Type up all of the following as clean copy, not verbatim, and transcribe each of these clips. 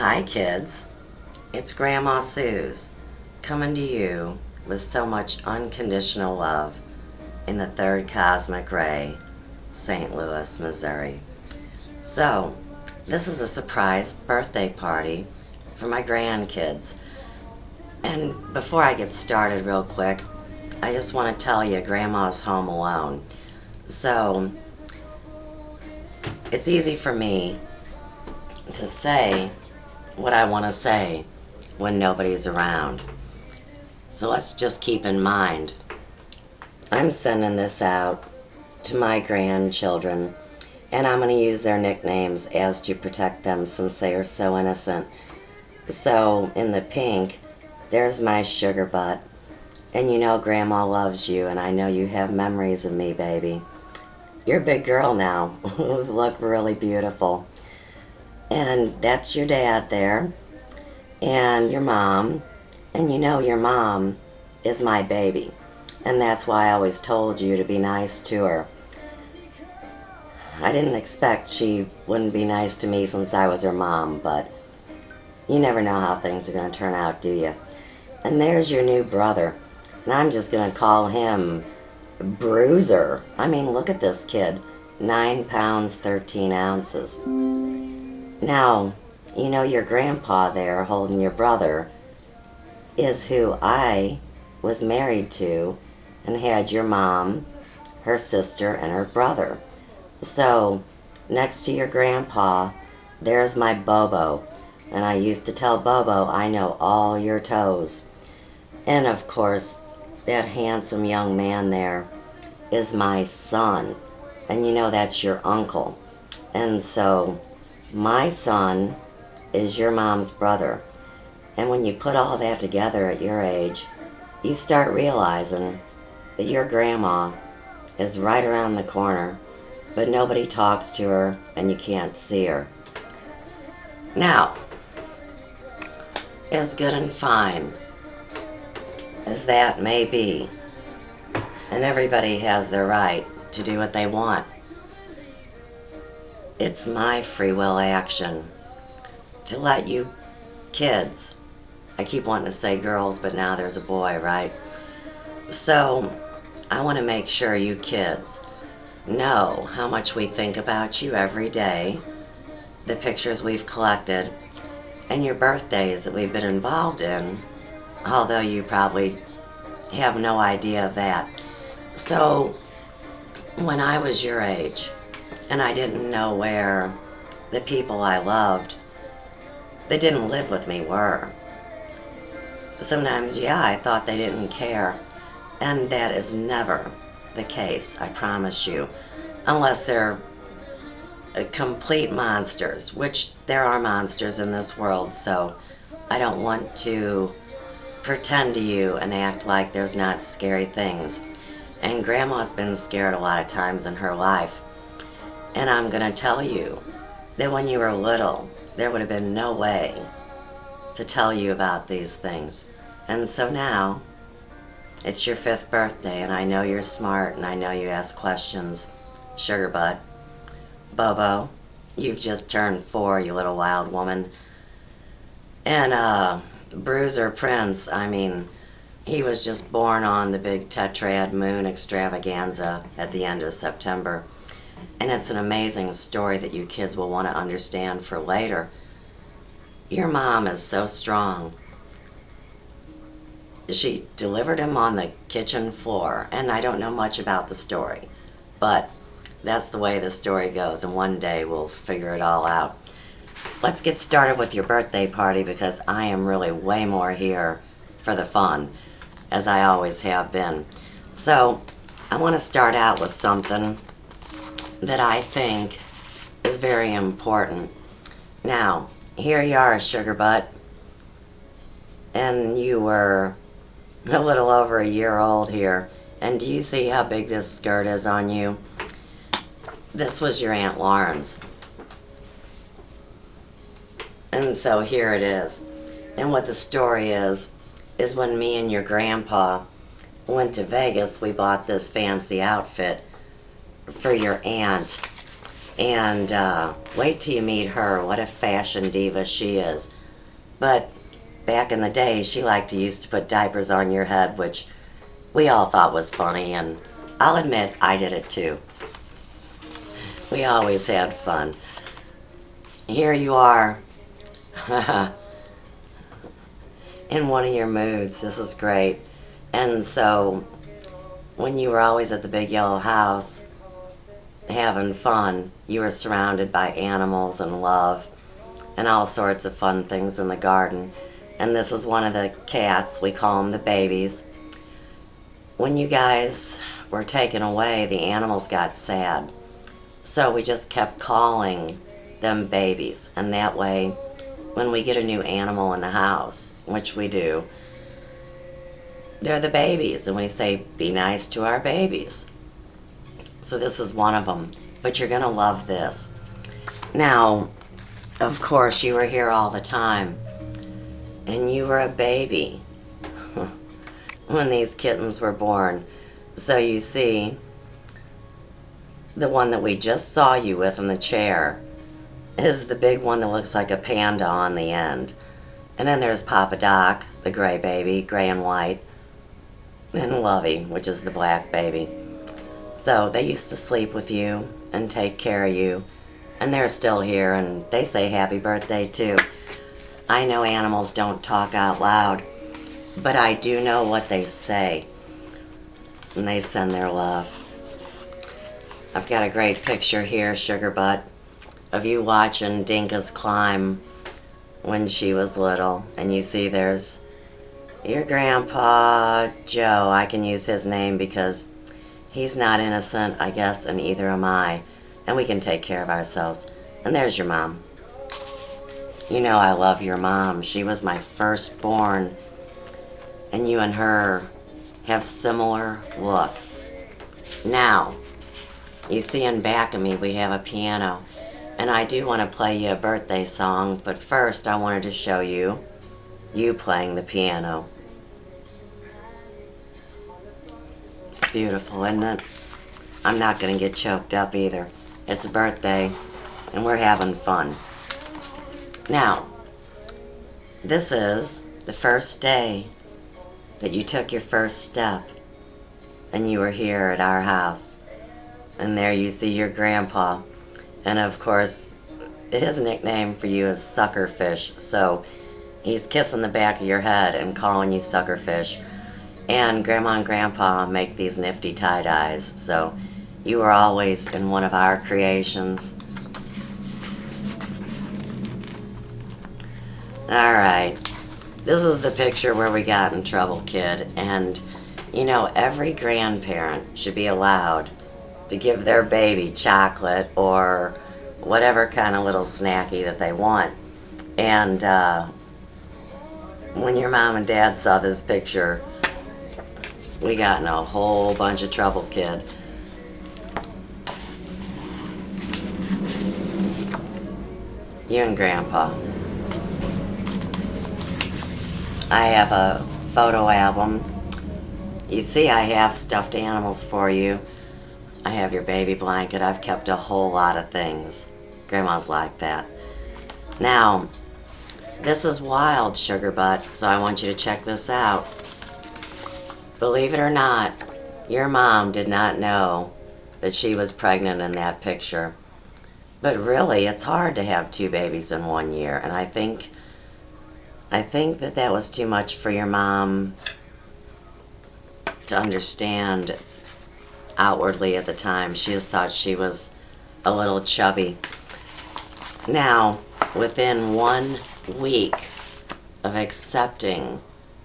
Hi, kids. It's Grandma Sue's coming to you with so much unconditional love in the third cosmic ray, St. Louis, Missouri. So, this is a surprise birthday party for my grandkids. And before I get started, real quick, I just want to tell you Grandma's home alone. So, it's easy for me to say what I want to say when nobody's around. So let's just keep in mind, I'm sending this out to my grandchildren, and I'm going to use their nicknames as to protect them since they are so innocent. So in the pink, there's my sugar butt. And you know Grandma loves you, and I know you have memories of me, baby. You're a big girl now. You look really beautiful. And that's your dad there, and your mom, and you know your mom is my baby, and that's why I always told you to be nice to her. I didn't expect she wouldn't be nice to me since I was her mom, but you never know how things are going to turn out, do you? And there's your new brother, and I'm just going to call him Bruiser. I mean, look at this kid, 9 pounds, 13 ounces. Now, you know your grandpa there holding your brother is who I was married to and had your mom, her sister, and her brother. So, next to your grandpa, there's my Bobo. And I used to tell Bobo, I know all your toes. And of course, that handsome young man there is my son. And you know that's your uncle. And so, my son is your mom's brother. And when you put all that together at your age, you start realizing that your grandma is right around the corner, but nobody talks to her and you can't see her. Now, as good and fine as that may be, and everybody has their right to do what they want, it's my free will action to let you kids, I keep wanting to say girls, but now there's a boy, right? So I want to make sure you kids know how much we think about you every day, the pictures we've collected, and your birthdays that we've been involved in, although you probably have no idea of that. So when I was your age, and I didn't know where the people I loved that didn't live with me were. Sometimes, yeah, I thought they didn't care. And that is never the case, I promise you. Unless they're complete monsters, which there are monsters in this world, so I don't want to pretend to you and act like there's not scary things. And Grandma's been scared a lot of times in her life. And I'm going to tell you that when you were little, there would have been no way to tell you about these things. And so now, it's your 5th birthday, and I know you're smart, and I know you ask questions. Sugar butt. Bobo, you've just turned 4, you little wild woman. And, Bruiser Prince, I mean, he was just born on the big tetrad moon extravaganza at the end of September. And it's an amazing story that you kids will want to understand for later. Your mom is so strong. She delivered him on the kitchen floor, and I don't know much about the story, but that's the way the story goes, and one day we'll figure it all out. Let's get started with your birthday party, because I am really way more here for the fun, as I always have been. So, I want to start out with something that I think is very important. Now, here you are, sugar butt, and you were a little over a year old here, and do you see how big this skirt is on you? This was your Aunt Lauren's. And so here it is. And what the story is when me and your grandpa went to Vegas, we bought this fancy outfit for your aunt. And wait till you meet her. What a fashion diva she is. But back in the day, she liked to used to put diapers on your head, which we all thought was funny, and I'll admit I did it too. We always had fun. Here you are in one of your moods. This is great. And so, when you were always at the big yellow house having fun, you were surrounded by animals and love and all sorts of fun things in the garden. And this is one of the cats. We call them the babies. When you guys were taken away, the animals got sad. So we just kept calling them babies. And that way, when we get a new animal in the house, which we do, they're the babies. And we say, be nice to our babies. So this is one of them. But you're going to love this. Now, of course, you were here all the time. And you were a baby when these kittens were born. So you see, the one that we just saw you with in the chair is the big one that looks like a panda on the end. And then there's Papa Doc, the gray baby, gray and white, and Lovey, which is the black baby. So they used to sleep with you and take care of you, and they're still here, and they say happy birthday too. I know animals don't talk out loud, but I do know what they say, and they send their love. I've got a great picture here, Sugar Butt, of you watching Dinka's climb when she was little, and you see there's your grandpa, Joe. I can use his name because he's not innocent, I guess, and either am I, and we can take care of ourselves. And there's your mom. You know I love your mom. She was my firstborn, and you and her have similar look. Now, you see in back of me we have a piano, and I do want to play you a birthday song, but first I wanted to show you playing the piano. It's beautiful, isn't it? I'm not going to get choked up either. It's a birthday, and we're having fun. Now, this is the first day that you took your first step, and you were here at our house. And there you see your grandpa. And of course, his nickname for you is Suckerfish. So he's kissing the back of your head and calling you Suckerfish. And Grandma and Grandpa make these nifty tie-dyes. So you were always in one of our creations. Alright, this is the picture where we got in trouble, kid. And, you know, every grandparent should be allowed to give their baby chocolate or whatever kind of little snacky that they want. And when your mom and dad saw this picture, we got in a whole bunch of trouble, kid. You and Grandpa. I have a photo album. You see, I have stuffed animals for you. I have your baby blanket. I've kept a whole lot of things. Grandma's like that. Now, this is wild, Sugar Butt, so I want you to check this out. Believe it or not, your mom did not know that she was pregnant in that picture. But really, it's hard to have two babies in 1 year, and I think that was too much for your mom to understand outwardly at the time. She just thought she was a little chubby. Now, within 1 week of accepting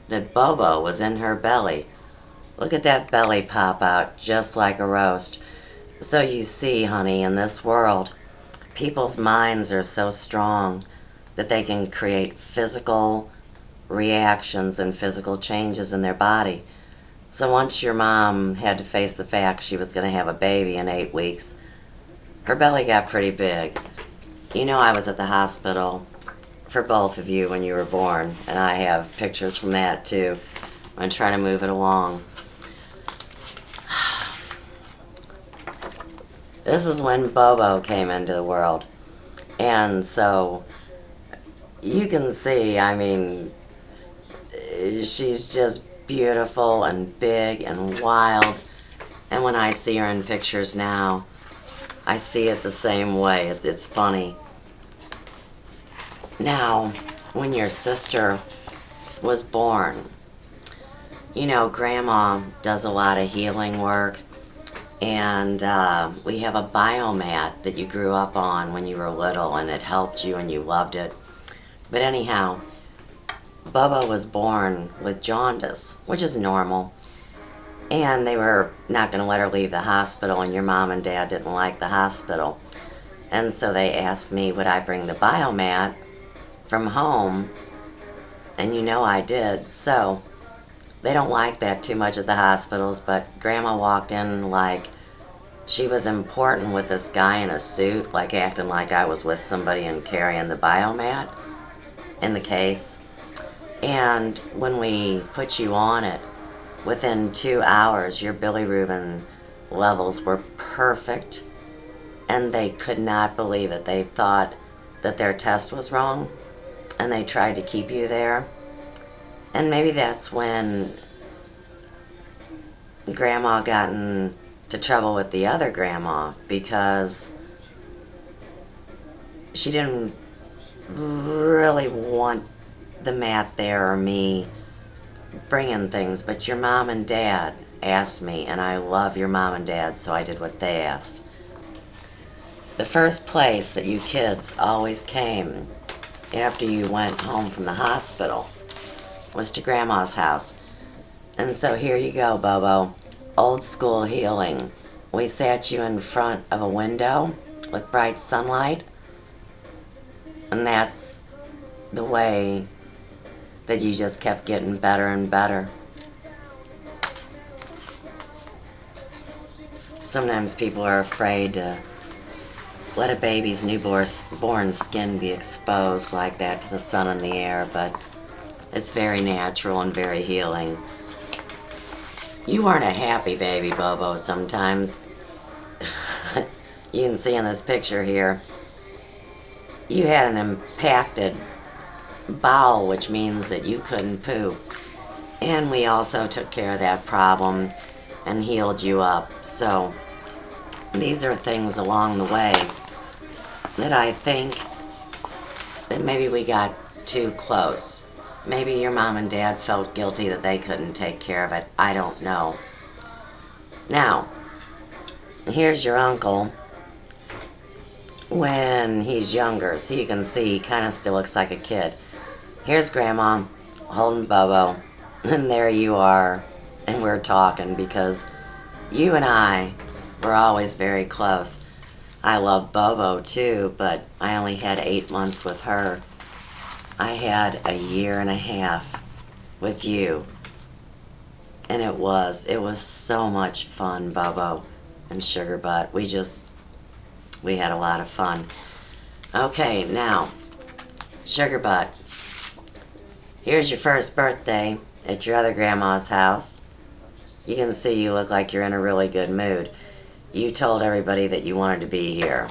that Bobo was in her belly, look at that belly pop out just like a roast. So you see, honey, in this world, people's minds are so strong that they can create physical reactions and physical changes in their body. So once your mom had to face the fact she was going to have a baby in 8 weeks, her belly got pretty big. You know, I was at the hospital for both of you when you were born, and I have pictures from that too. I'm trying to move it along. This is when Bobo came into the world. And so you can see, I mean, she's just beautiful and big and wild. And when I see her in pictures now, I see it the same way. It's funny. Now, when your sister was born, you know, Grandma does a lot of healing work. And we have a biomat that you grew up on when you were little, and it helped you and you loved it. But anyhow, Bubba was born with jaundice, which is normal. And they were not going to let her leave the hospital, and your mom and dad didn't like the hospital. And so they asked me, would I bring the biomat from home? And you know I did. So they don't like that too much at the hospitals, but Grandma walked in like she was important with this guy in a suit, like acting like I was with somebody and carrying the biomat in the case. And when we put you on it, within 2 hours, your bilirubin levels were perfect, and they could not believe it. They thought that their test was wrong, and they tried to keep you there. And maybe that's when Grandma got into trouble with the other grandma, because she didn't really want the mat there or me bringing things, but your mom and dad asked me, and I love your mom and dad, so I did what they asked. The first place that you kids always came after you went home from the hospital was to Grandma's house. And so here you go, Bobo. Old school healing. We sat you in front of a window with bright sunlight, and that's the way that you just kept getting better and better. Sometimes people are afraid to let a baby's newborn skin be exposed like that to the sun and the air, but it's very natural and very healing. You weren't a happy baby, Bobo, sometimes. You can see in this picture here, you had an impacted bowel, which means that you couldn't poo. And we also took care of that problem and healed you up. So these are things along the way that I think that maybe we got too close. Maybe your mom and dad felt guilty that they couldn't take care of it. I don't know. Now, here's your uncle when he's younger. So you can see he kind of still looks like a kid. Here's Grandma holding Bobo. And there you are. And we're talking because you and I were always very close. I love Bobo too, but I only had 8 months with her. I had a 1.5 years with you. And it was so much fun, Bobo and Sugar Butt. We had a lot of fun. Okay, now, Sugar Butt, here's your first birthday at your other grandma's house. You can see you look like you're in a really good mood. You told everybody that you wanted to be here.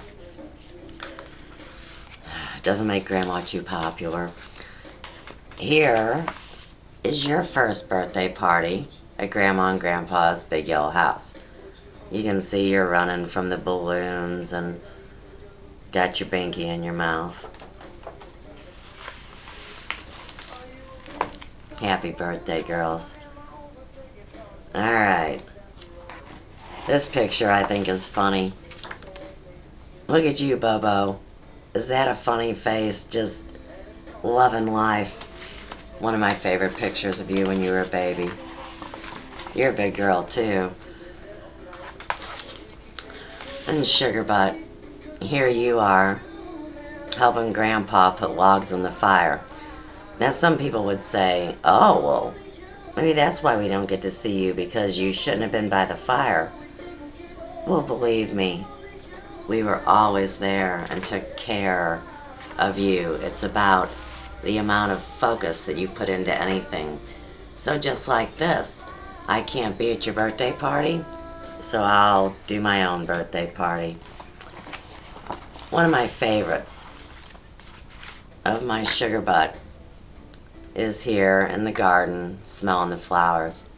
Doesn't make Grandma too popular. Here is your first birthday party at Grandma and Grandpa's big yellow house. You can see you're running from the balloons and got your binky in your mouth. Happy birthday, girls. Alright. This picture I think is funny. Look at you, Bobo. Is that a funny face? Just loving life. One of my favorite pictures of you when you were a baby. You're a big girl, too. And Sugar Butt, here you are, helping Grandpa put logs in the fire. Now, some people would say, oh, well, maybe that's why we don't get to see you, because you shouldn't have been by the fire. Well, believe me, we were always there and took care of you. It's about the amount of focus that you put into anything. So just like this, I can't be at your birthday party. so I'll do my own birthday party. One of my favorites of my sugar butt is here in the garden smelling the flowers.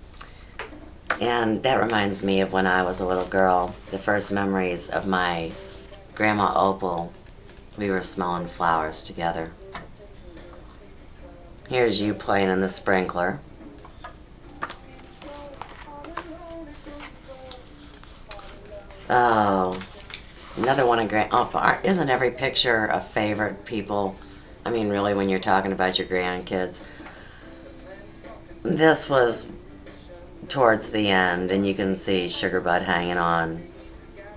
And that reminds me of when I was a little girl, the first memories of my Grandma Opal. We were smelling flowers together. Here's you playing in the sprinkler. Oh, another one of isn't every picture a favorite, people? I mean, really, when you're talking about your grandkids. This was towards the end, and you can see Sugar Butt hanging on,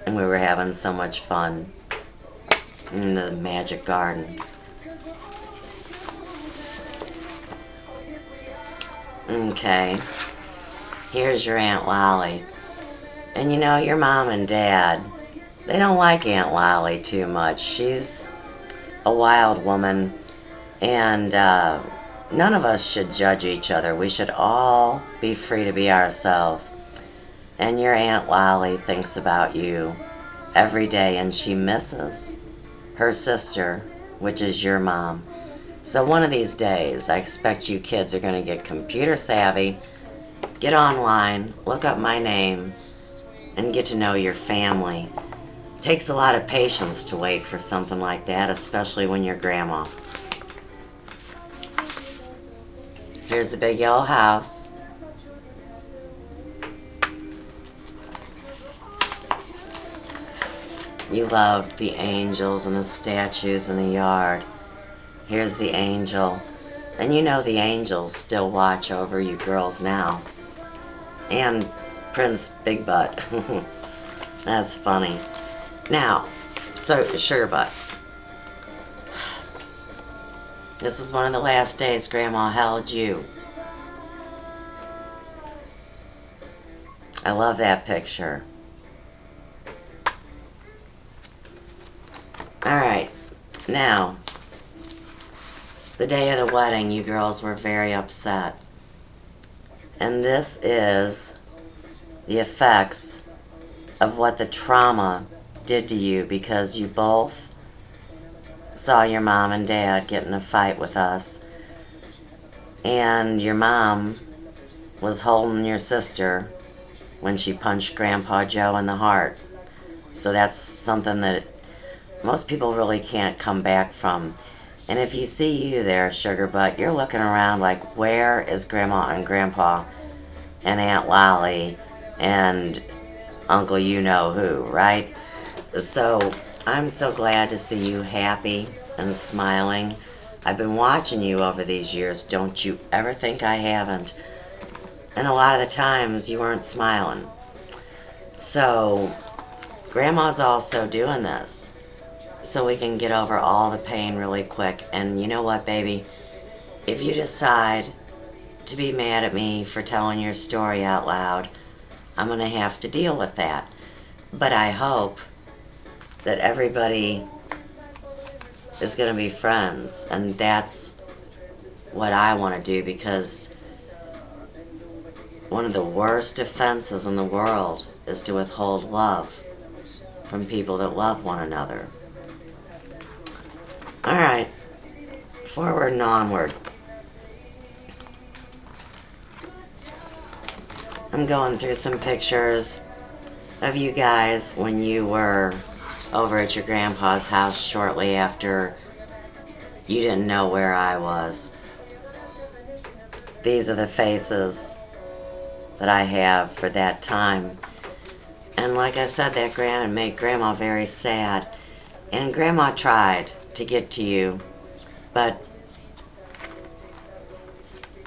and we were having so much fun in the magic garden. Okay, here's your Aunt Lolly. And you know, your mom and dad, they don't like Aunt Lolly too much. She's a wild woman, and none of us should judge each other. We should all be free to be ourselves. And your Aunt Lolly thinks about you every day, and she misses her sister, which is your mom. So one of these days, I expect you kids are going to get computer savvy, get online, look up my name, and get to know your family. It takes a lot of patience to wait for something like that, especially when you're grandma. Here's the big yellow house. You loved the angels and the statues in the yard. Here's the angel. And you know the angels still watch over you girls now. And Prince Big Butt. That's funny. Now, so Sugar Butt. This is one of the last days Grandma held you. I love that picture. Alright, now, the day of the wedding, you girls were very upset. And this is the effects of what the trauma did to you, because you both saw your mom and dad get in a fight with us, and your mom was holding your sister when she punched Grandpa Joe in the heart. So that's something that most people really can't come back from. And if you see you there, Sugar Butt, you're looking around like, where is Grandma and Grandpa and Aunt Lolly and Uncle you-know-who, right? So I'm so glad to see you happy and smiling. I've been watching you over these years. Don't you ever think I haven't. And a lot of the times you weren't smiling. So Grandma's also doing this so we can get over all the pain really quick. And you know what, baby? If you decide to be mad at me for telling your story out loud, I'm going to have to deal with that. But I hope that everybody is going to be friends. And that's what I want to do, because one of the worst offenses in the world is to withhold love from people that love one another. Alright, forward and onward. I'm going through some pictures of you guys when you were over at your grandpa's house shortly after you didn't know where I was. These are the faces that I have for that time. And like I said, that made Grandma very sad. And Grandma tried to get to you, but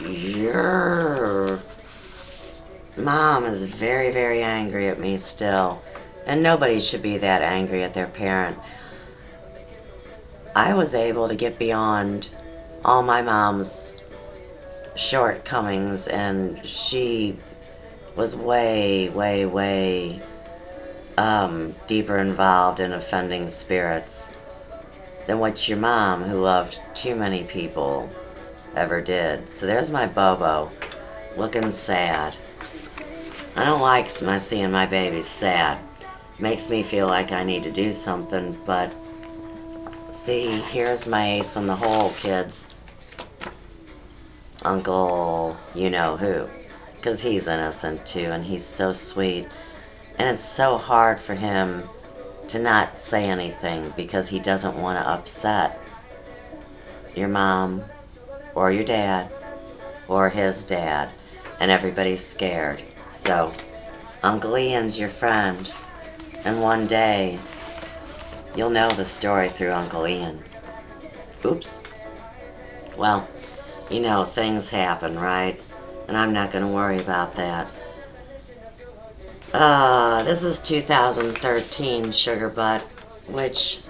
your mom is very, very angry at me still. And nobody should be that angry at their parent. I was able to get beyond all my mom's shortcomings, and she was way, way, way deeper involved in offending spirits than what your mom, who loved too many people, ever did. So there's my Bobo, looking sad. I don't like seeing my babies sad. Makes me feel like I need to do something, but see, here's my ace in the hole, kids. Uncle you-know-who. Because he's innocent too, and he's so sweet. And it's so hard for him to not say anything because he doesn't want to upset your mom or your dad or his dad, and everybody's scared. So Uncle Ian's your friend, and one day you'll know the story through Uncle Ian. Oops. Well, things happen, right? And I'm not going to worry about that. This is 2013 Sugar Butt, which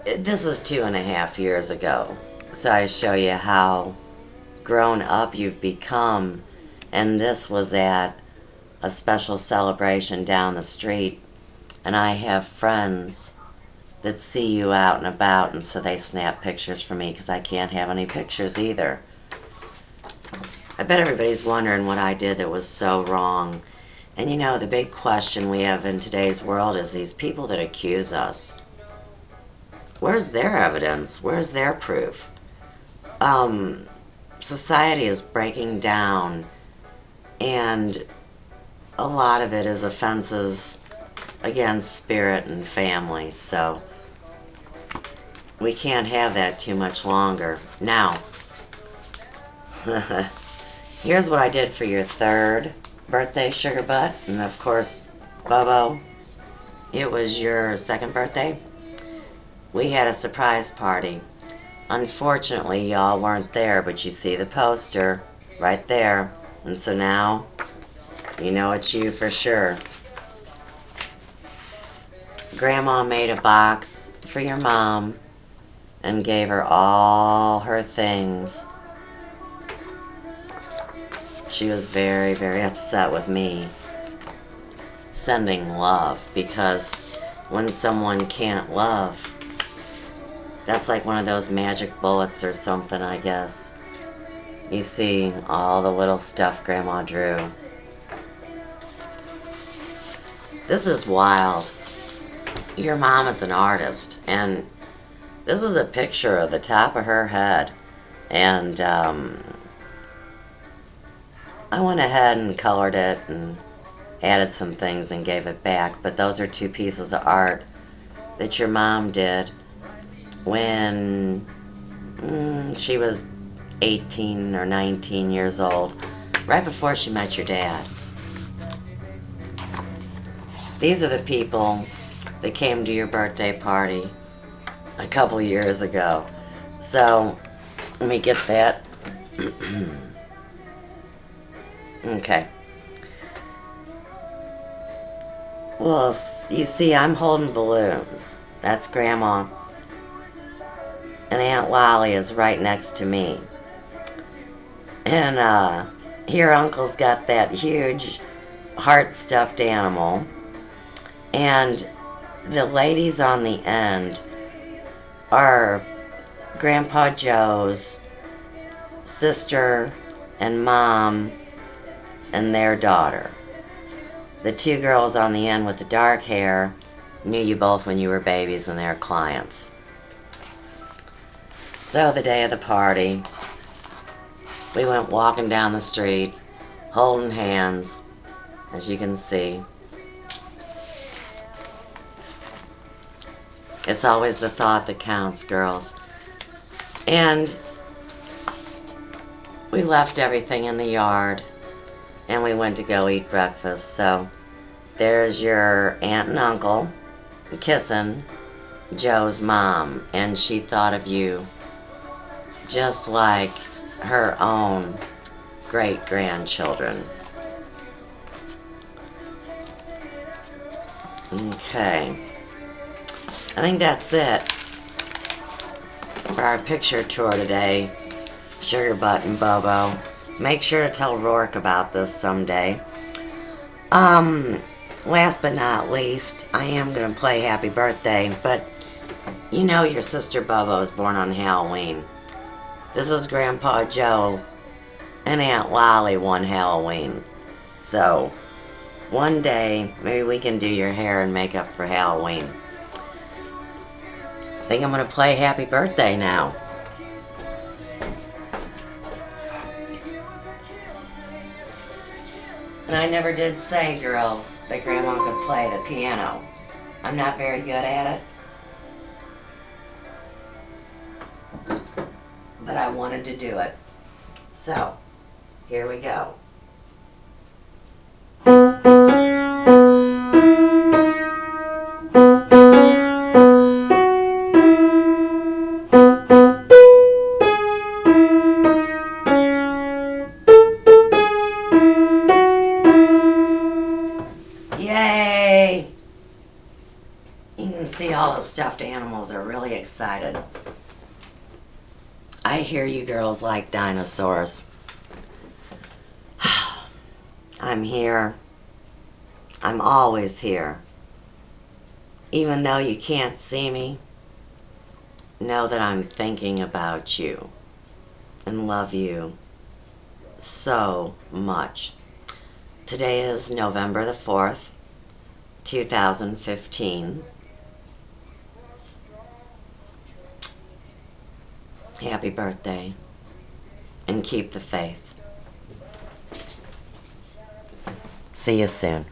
this is 2.5 years ago. So I show you how grown up you've become, and this was at a special celebration down the street, and I have friends that see you out and about, and so they snap pictures for me because I can't have any pictures either. I bet everybody's wondering what I did that was so wrong. And the big question we have in today's world is these people that accuse us. Where's their evidence? Where's their proof? Society is breaking down, and a lot of it is offenses against spirit and family, so we can't have that too much longer. Now, here's what I did for your 3rd birthday, Sugar Butt, and of course, Bobo, it was your 2nd birthday. We had a surprise party. Unfortunately, y'all weren't there, but you see the poster right there, and so now you know it's you for sure. Grandma made a box for your mom and gave her all her things. She was very, very upset with me sending love, because when someone can't love, that's like one of those magic bullets or something, I guess. You see all the little stuff Grandma drew. This is wild. Your mom is an artist, and this is a picture of the top of her head. And I went ahead and colored it and added some things and gave it back. But those are 2 pieces of art that your mom did when she was 18 or 19 years old, right before she met your dad. These are the people that came to your birthday party a couple years ago. So, let me get that. Okay. Well, you see, I'm holding balloons. That's Grandma. And Aunt Lolly is right next to me. And here Uncle's got that huge heart stuffed animal. And the ladies on the end are Grandpa Joe's sister and mom and their daughter. The 2 girls on the end with the dark hair knew you both when you were babies, and they're clients. So the day of the party, we went walking down the street, holding hands, as you can see. It's always the thought that counts, girls. And we left everything in the yard, and we went to go eat breakfast. So there's your aunt and uncle kissing Joe's mom, and she thought of you just like her own great-grandchildren. Okay. I think that's it for our picture tour today, Sugar Butt and Bobo. Make sure to tell Rourke about this someday. Last but not least, I am going to play Happy Birthday, but you know your sister Bobo was born on Halloween. This is Grandpa Joe and Aunt Lolly one Halloween. So, one day, maybe we can do your hair and makeup for Halloween. I think I'm going to play Happy Birthday now. And I never did say, girls, that Grandma could play the piano. I'm not very good at it, but I wanted to do it. So, here we go. Yay! You can see all the stuffed animals are really excited. I hear you girls like dinosaurs. I'm here. I'm always here. Even though you can't see me, know that I'm thinking about you and love you so much. Today is November the 4th, 2015. Happy birthday, and keep the faith. See you soon.